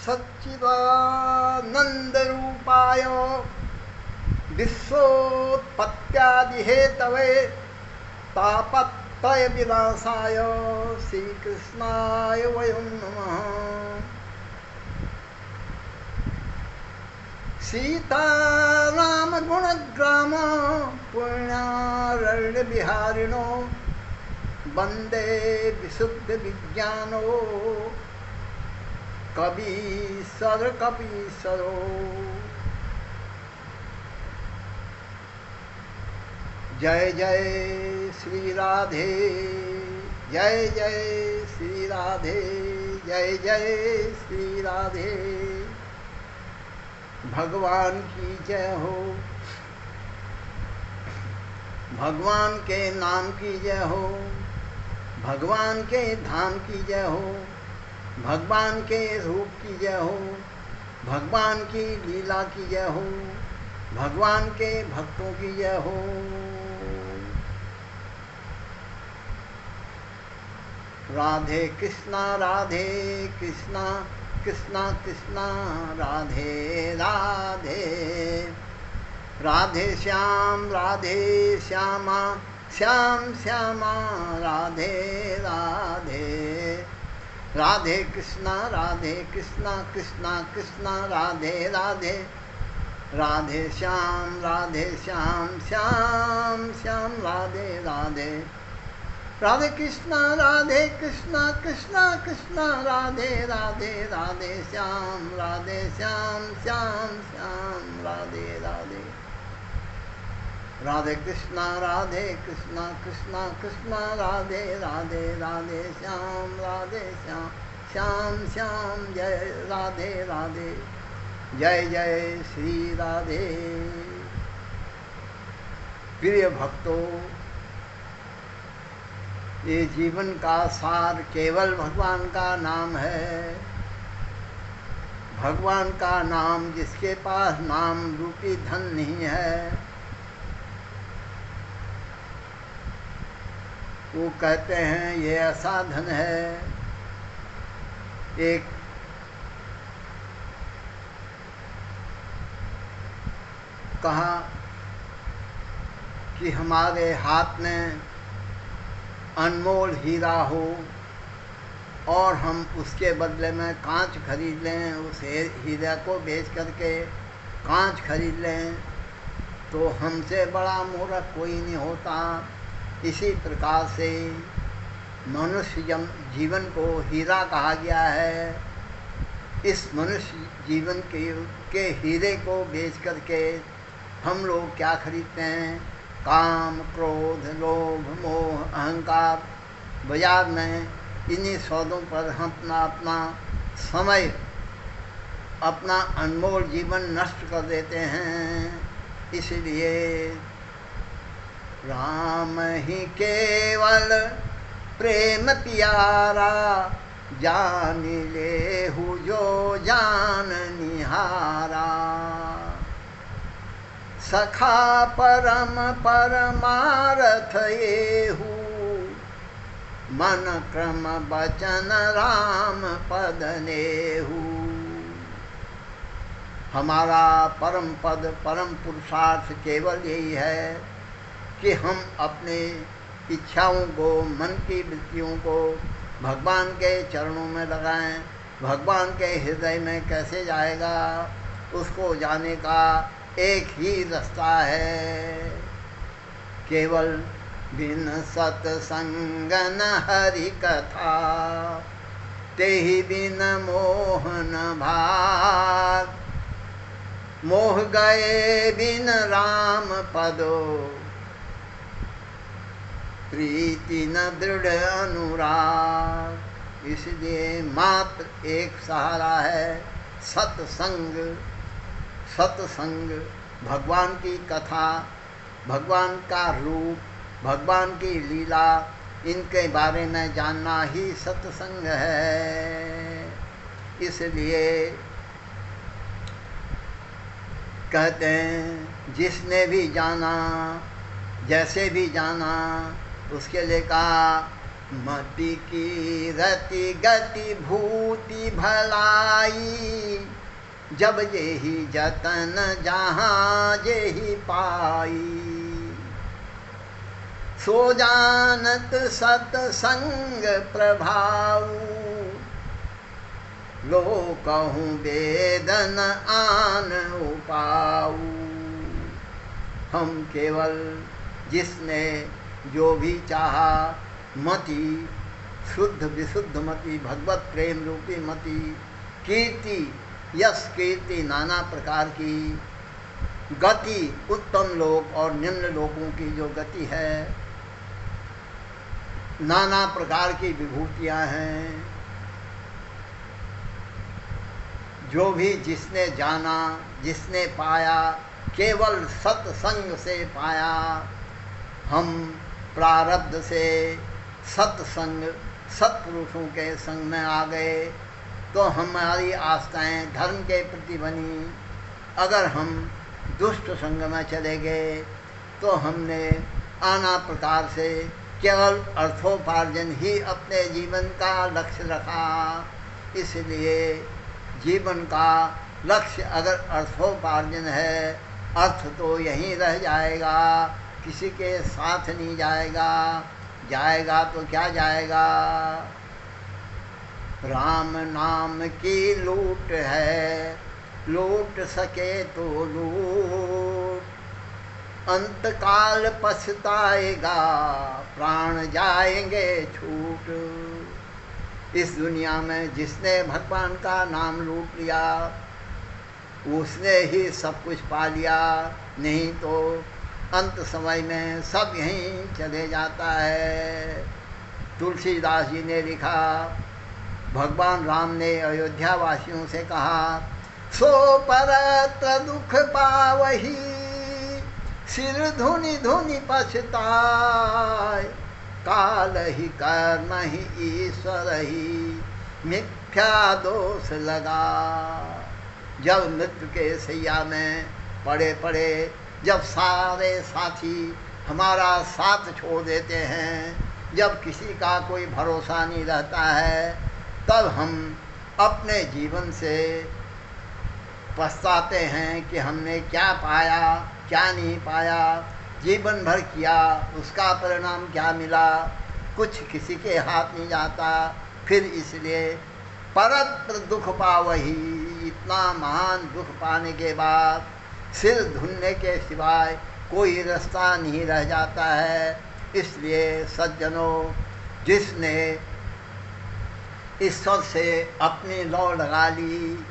सच्चिदानन्दरूपाय विश्वोत्पत्त्यादिहेतवे तापत्रयविनाशाय श्रीकृष्णाय वयं नमः। सीतारामगुणग्राम पुण्यारण्यविहारिणो वन्दे विशुद्धविज्ञानो कपीश्वरो। जय जय श्री राधे, जय जय श्री राधे, जय जय श्री राधे। भगवान की जय हो, भगवान के नाम की जय हो, भगवान के धाम की जय हो, भगवान के रूप की जय हो, भगवान की लीला की जय हो, भगवान के भक्तों की जय हो। राधे कृष्णा कृष्णा कृष्णा राधे राधे, राधे श्याम श्यामा श्याम श्यामा राधे राधे। राधे कृष्णा कृष्णा कृष्णा राधे राधे, राधे श्याम श्याम श्याम राधे राधे। राधे कृष्णा कृष्णा कृष्णा राधे राधे, राधे श्याम श्याम श्याम राधे राधे। राधे कृष्णा कृष्णा कृष्णा राधे राधे, राधे श्याम श्याम श्याम जय राधे राधे। जय जय श्री राधे। प्रिय भक्तों, ये जीवन का सार केवल भगवान का नाम है। भगवान का नाम, जिसके पास नाम रूपी धन नहीं है, वो कहते हैं ये ऐसा धन है। एक कहा कि हमारे हाथ में अनमोल हीरा हो और हम उसके बदले में कांच खरीद लें, उस हीरे को बेच करके कांच खरीद लें, तो हमसे बड़ा मूर्ख कोई नहीं होता। इसी प्रकार से मनुष्य जीवन को हीरा कहा गया है। इस मनुष्य जीवन के हीरे को बेच करके हम लोग क्या खरीदते हैं? काम, क्रोध, लोभ, मोह, अहंकार। बाजार में इन्हीं सौदों पर हम अपना समय, अपना अनमोल जीवन नष्ट कर देते हैं। इसलिए राम ही केवल प्रेम प्यारा, जान लेहु जो जान निहारा। सखा परम परमारथ येहू, मन क्रम बचन राम पद नेहू। हमारा परम पद, परम पुरुषार्थ केवल यही है कि हम अपने इच्छाओं को, मन की वृत्तियों को भगवान के चरणों में लगाएं। भगवान के हृदय में कैसे जाएगा, उसको जाने का एक ही रास्ता है। केवल बिन सत्संग न हरि कथा, तेहि बिन मोहन भाग। मोह गए बिन राम पदो, प्रीति न दृढ़ अनुराग। इसलिए मात्र एक सहारा है, सत्संग। सत्संग, भगवान की कथा, भगवान का रूप, भगवान की लीला, इनके बारे में जानना ही सत्संग है। इसलिए कहते हैं जिसने भी जाना, जैसे भी जाना, उसके लिए कहा मति की रति गति भूति भलाई, जब जेहि जतन जहाँ जेहि पाई। सो जानत सतसंग प्रभाऊ, लो कहूँ वेदन आन उपाऊ। हम केवल जिसने जो भी चाहा मति, शुद्ध विशुद्ध मति, भगवत प्रेम रूपी मति, कीर्ति यश कीर्ति नाना प्रकार की, गति उत्तम लोक और निम्न लोकों की जो गति है, नाना प्रकार की विभूतियाँ हैं, जो भी जिसने जाना जिसने पाया केवल सत्संग से पाया। हम प्रारब्ध से सत्संग सत्पुरुषों के संग में आ गए तो हमारी आस्थाएं धर्म के प्रति बनी। अगर हम दुष्ट संग में चले गए तो हमने नाना प्रकार से केवल अर्थोपार्जन ही अपने जीवन का लक्ष्य रखा। इसलिए जीवन का लक्ष्य अगर अर्थोपार्जन है, अर्थ तो यहीं रह जाएगा, किसी के साथ नहीं जाएगा। जाएगा तो क्या जाएगा? राम नाम की लूट है, लूट सके तो लूट, अंतकाल पछताएगा, प्राण जाएंगे छूट। इस दुनिया में जिसने भगवान का नाम लूट लिया उसने ही सब कुछ पा लिया, नहीं तो अंत समय में सब यहीं चले जाता है। तुलसीदास जी ने लिखा, भगवान राम ने अयोध्या वासियों से कहा, सो परत दुख पावही, सिर धुनि धुनि पछताय, काल ही कर्म ही ईश्वर ही, मिथ्या दोष लगा। जब मृत्यु के सैया में पड़े पड़े, जब सारे साथी हमारा साथ छोड़ देते हैं, जब किसी का कोई भरोसा नहीं रहता है, तब हम अपने जीवन से पछताते हैं कि हमने क्या पाया क्या नहीं पाया, जीवन भर किया उसका परिणाम क्या मिला, कुछ किसी के हाथ नहीं जाता। फिर इसलिए परत दुख पावही, इतना महान दुख पाने के बाद सिर धुनने के सिवाय कोई रास्ता नहीं रह जाता है। इसलिए सज्जनों, जिसने ईश्वर से अपनी लौ लगा ली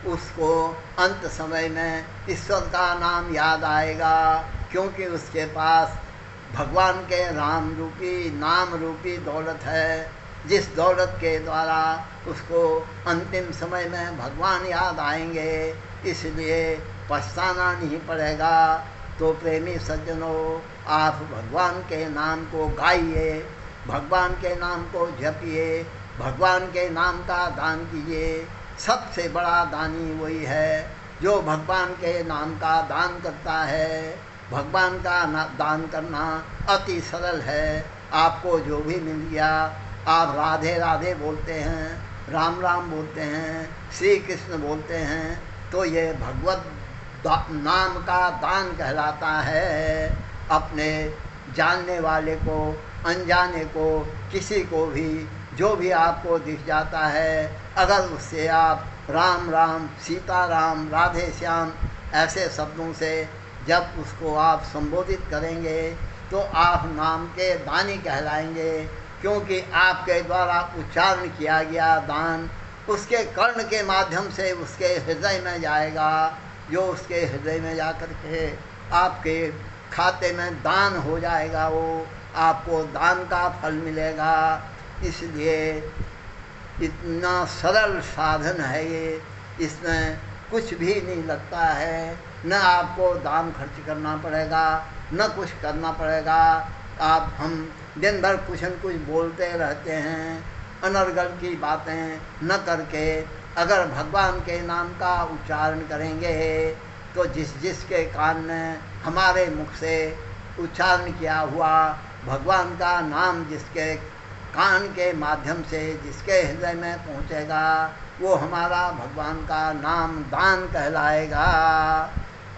उसको अंत समय में ईश्वर का नाम याद आएगा, क्योंकि उसके पास भगवान के राम रूपी नाम रूपी दौलत है, जिस दौलत के द्वारा उसको अंतिम समय में भगवान याद आएंगे। इसलिए पछताना नहीं पड़ेगा। तो प्रेमी सज्जनों, आप भगवान के नाम को गाइए, भगवान के नाम को जपिए, भगवान के नाम का दान कीजिए। सबसे बड़ा दानी वही है जो भगवान के नाम का दान करता है। भगवान का दान करना अति सरल है। आपको जो भी मिल गया, आप राधे राधे बोलते हैं, राम राम बोलते हैं, श्री कृष्ण बोलते हैं, तो ये भगवत नाम का दान कहलाता है। अपने जानने वाले को, अनजाने को, किसी को भी जो भी आपको दिख जाता है, अगर उससे आप राम राम, सीता राम, राधे श्याम ऐसे शब्दों से जब उसको आप संबोधित करेंगे तो आप नाम के दानी कहलाएंगे, क्योंकि आपके द्वारा उच्चारण किया गया दान उसके कर्ण के माध्यम से उसके हृदय में जाएगा, जो उसके हृदय में जाकर के आपके खाते में दान हो जाएगा, वो आपको दान का फल मिलेगा। इसलिए इतना सरल साधन है ये, इसमें कुछ भी नहीं लगता है, न आपको दाम खर्च करना पड़ेगा, न कुछ करना पड़ेगा। हम दिन भर कुछ न कुछ बोलते रहते हैं, अनर्गल की बातें न करके अगर भगवान के नाम का उच्चारण करेंगे तो जिसके कान में हमारे मुख से उच्चारण किया हुआ भगवान का नाम जिसके कान के माध्यम से जिसके हृदय में पहुँचेगा वो हमारा भगवान का नाम दान कहलाएगा।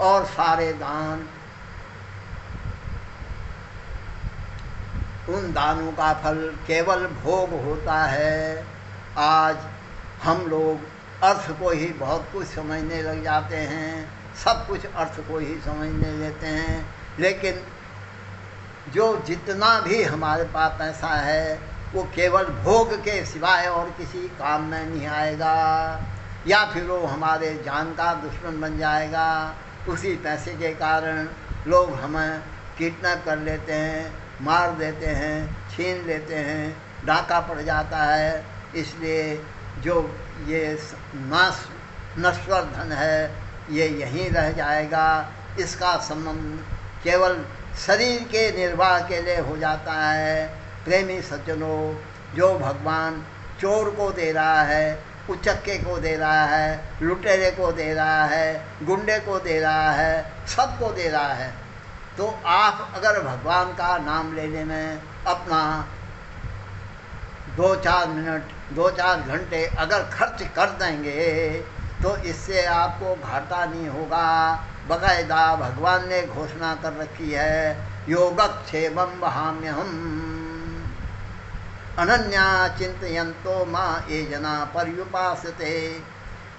और सारे दान, उन दानों का फल केवल भोग होता है। आज हम लोग अर्थ को ही बहुत कुछ समझने लग जाते हैं, सब कुछ अर्थ को ही समझने लेते हैं, लेकिन जो जितना भी हमारे पास पैसा है वो केवल भोग के सिवाय और किसी काम में नहीं आएगा, या फिर वो हमारे जान का दुश्मन बन जाएगा। उसी पैसे के कारण लोग हमें किडनैप कर लेते हैं, मार देते हैं, छीन लेते हैं, डाका पड़ जाता है। इसलिए जो ये नश्वर धन है ये यहीं रह जाएगा। इसका संबंध केवल शरीर के निर्वाह के लिए हो जाता है। प्रेमी सज्जनों, जो भगवान चोर को दे रहा है, उचक्के को दे रहा है, लुटेरे को दे रहा है, गुंडे को दे रहा है, सबको दे रहा है, तो आप अगर भगवान का नाम लेने में अपना 2-4 मिनट 2-4 घंटे अगर खर्च कर देंगे तो इससे आपको घाटा नहीं होगा। बाकायदा भगवान ने घोषणा कर रखी है, योगक्षेमं वहाम्यहम् अनन्या चिंतयन्तो मां ये जना पर्युपासते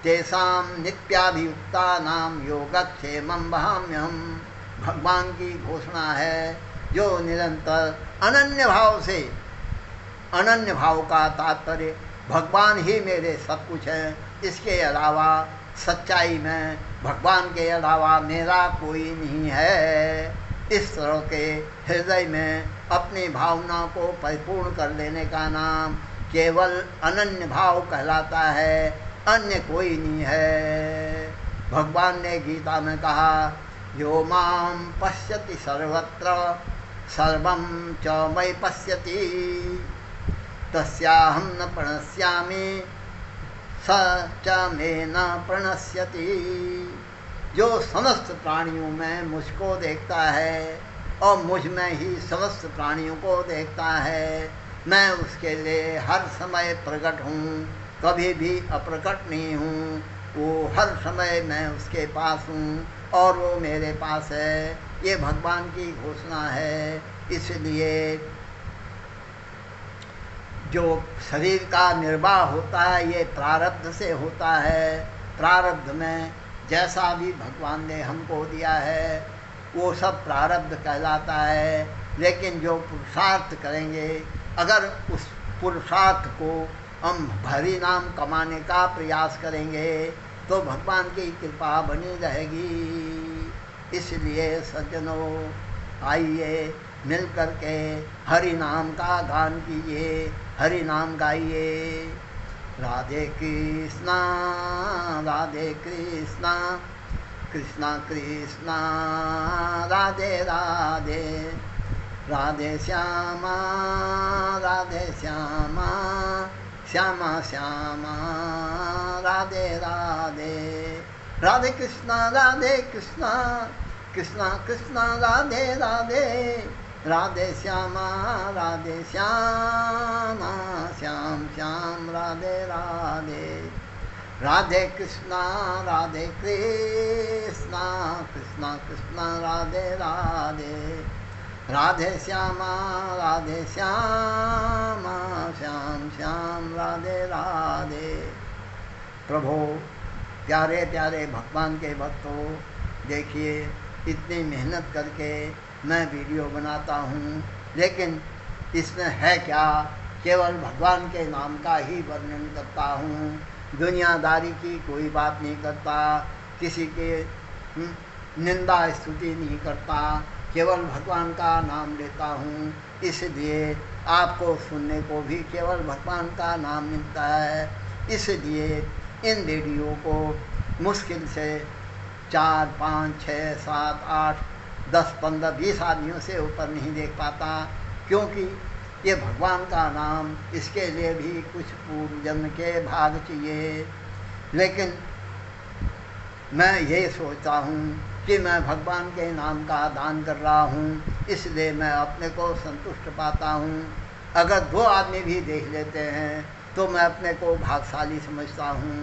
तेषां नित्याभियुक्तानां योगक्षेमं वहाम्यहम्। भगवान की घोषणा है, जो निरंतर अनन्य भाव से, अनन्य भाव का तात्पर्य भगवान ही मेरे सब कुछ है, इसके अलावा सच्चाई में भगवान के अलावा मेरा कोई नहीं है। इस तरह के हृदय में अपनी भावना को परिपूर्ण कर लेने का नाम केवल अनन्य भाव कहलाता है, अन्य कोई नहीं है। भगवान ने गीता में कहा, यो मां पश्यति सर्वत्र सर्वं च मयि पश्यति तस्याहं न प्रणश्यामि स च मे न प्रणश्यति। जो समस्त प्राणियों में मुझको देखता है और मुझ में ही समस्त प्राणियों को देखता है, मैं उसके लिए हर समय प्रकट हूँ, कभी भी अप्रकट नहीं हूँ। वो हर समय मैं उसके पास हूँ और वो मेरे पास है। ये भगवान की घोषणा है। इसलिए जो शरीर का निर्वाह होता है ये प्रारब्ध से होता है। प्रारब्ध में जैसा भी भगवान ने हमको दिया है वो सब प्रारब्ध कहलाता है। लेकिन जो पुरुषार्थ करेंगे, अगर उस पुरुषार्थ को हम हरि नाम कमाने का प्रयास करेंगे तो भगवान की कृपा बनी रहेगी। इसलिए सज्जनों, आइए मिल कर के हरि नाम का गान कीजिए, हरि नाम गाइए। राधे कृष्णा राधे कृष्णा कृष्णा कृष्णा राधे राधे, राधे श्यामा राधे श्यामा श्यामा श्यामा राधे राधे। राधे कृष्णा कृष्णा कृष्णा राधे राधे, राधे श्यामा श्याम श्याम राधे राधे। राधे कृष्णा कृष्णा कृष्णा राधे राधे, राधे श्यामा श्याम श्याम राधे राधे। प्रभु, प्यारे प्यारे भगवान के भक्तों, देखिए इतनी मेहनत करके मैं वीडियो बनाता हूँ, लेकिन इसमें है क्या, केवल भगवान के नाम का ही वर्णन करता हूँ। दुनियादारी की कोई बात नहीं करता, किसी के निंदा स्तुति नहीं करता, केवल भगवान का नाम लेता हूँ। इसलिए आपको सुनने को भी केवल भगवान का नाम मिलता है। इसलिए इन वीडियो को मुश्किल से 4, 5, 6, 7, 8, 10, 15, 20 आदमियों से ऊपर नहीं देख पाता, क्योंकि ये भगवान का नाम, इसके लिए भी कुछ पूर्व जन्म के भाग चाहिए। लेकिन मैं ये सोचता हूँ कि मैं भगवान के नाम का दान कर रहा हूँ, इसलिए मैं अपने को संतुष्ट पाता हूँ। अगर 2 आदमी भी देख लेते हैं तो मैं अपने को भाग्यशाली समझता हूँ,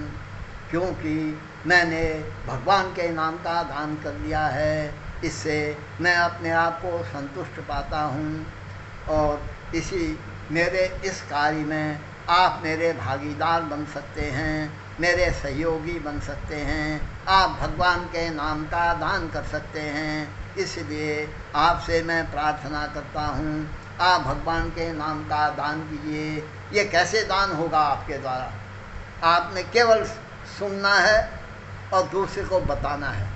क्योंकि मैंने भगवान के नाम का दान कर दिया है। इससे मैं अपने आप को संतुष्ट पाता हूँ और इसी मेरे इस कार्य में आप मेरे भागीदार बन सकते हैं, मेरे सहयोगी बन सकते हैं, आप भगवान के नाम का दान कर सकते हैं। इसलिए आपसे मैं प्रार्थना करता हूँ, आप भगवान के नाम का दान कीजिए। ये कैसे दान होगा आपके द्वारा? आपने केवल सुनना है और दूसरे को बताना है।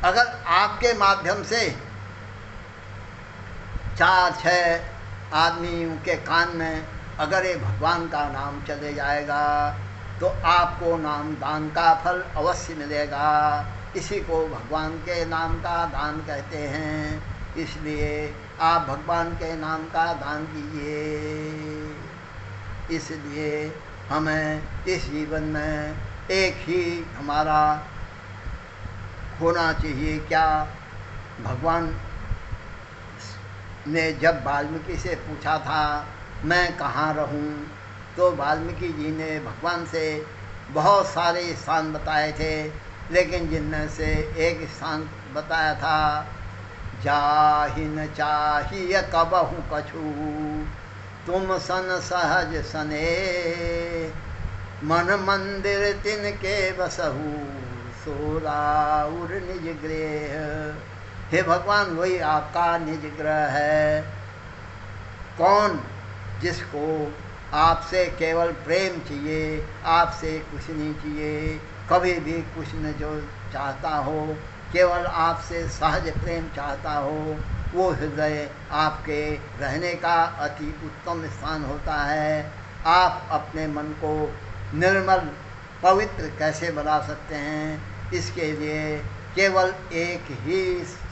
अगर आपके माध्यम से 4-6 आदमियों के कान में अगर ये भगवान का नाम चले जाएगा तो आपको नाम दान का फल अवश्य मिलेगा। इसी को भगवान के नाम का दान कहते हैं। इसलिए आप भगवान के नाम का दान कीजिए। इसलिए हमें इस जीवन में एक ही हमारा होना चाहिए। क्या भगवान ने जब वाल्मीकि से पूछा था मैं कहाँ रहूं, तो वाल्मीकि जी ने भगवान से बहुत सारे स्थान बताए थे, लेकिन जिनमें से एक स्थान बताया था, जाहि न चाहिए कबहु कछु, तुम सन सहज सने, मन मंदिर तिनके बसहु, सोराउर निज गृह। हे भगवान, वही आपका निज ग्रह है। कौन जिसको आपसे केवल प्रेम चाहिए, आपसे कुछ नहीं चाहिए, कभी भी कुछ न जो चाहता हो, केवल आपसे सहज प्रेम चाहता हो, वो हृदय आपके रहने का अति उत्तम स्थान होता है। आप अपने मन को निर्मल पवित्र कैसे बना सकते हैं, इसके लिए केवल एक ही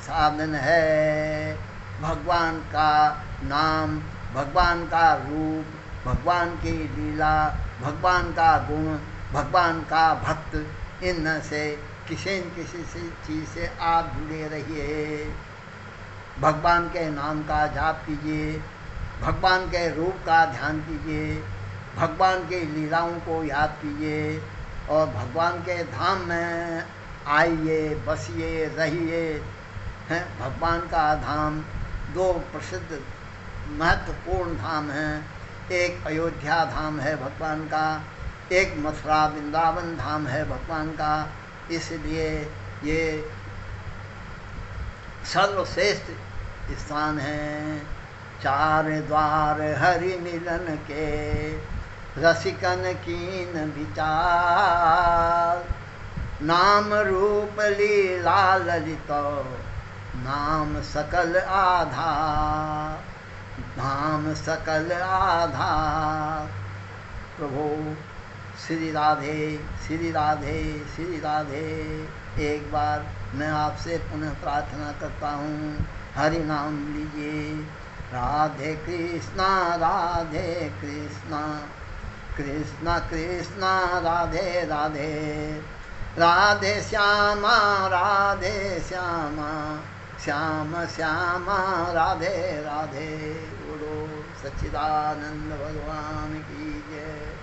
साधन है, भगवान का नाम, भगवान का रूप, भगवान की लीला, भगवान का गुण, भगवान का भक्त। इन से किसी न किसी चीज़ से आप जुड़े रहिए। भगवान के नाम का जाप कीजिए, भगवान के रूप का ध्यान कीजिए, भगवान की लीलाओं को याद कीजिए और भगवान के धाम में आइए, बसिए, रहिए। हैं, भगवान का धाम 2 प्रसिद्ध महत्वपूर्ण धाम हैं। एक अयोध्या धाम है भगवान का, एक मथुरा वृंदावन धाम है भगवान का। इसलिए ये सर्वश्रेष्ठ स्थान है। 4 द्वार हरि मिलन के, रसिकन कीन विचार, नाम रूप लीला ललित, नाम सकल आधार, नाम सकल आधार। प्रभु श्री राधे, श्री राधे, श्री राधे। एक बार मैं आपसे पुनः प्रार्थना करता हूँ, हरि नाम लीजिए। राधे कृष्णा, राधे कृष्णा, कृष्णा कृष्णा, राधे राधे, राधे श्यामा, राधे श्यामा, श्याम श्यामा, राधे राधे। बोलो सच्चिदानंद भगवान की जय।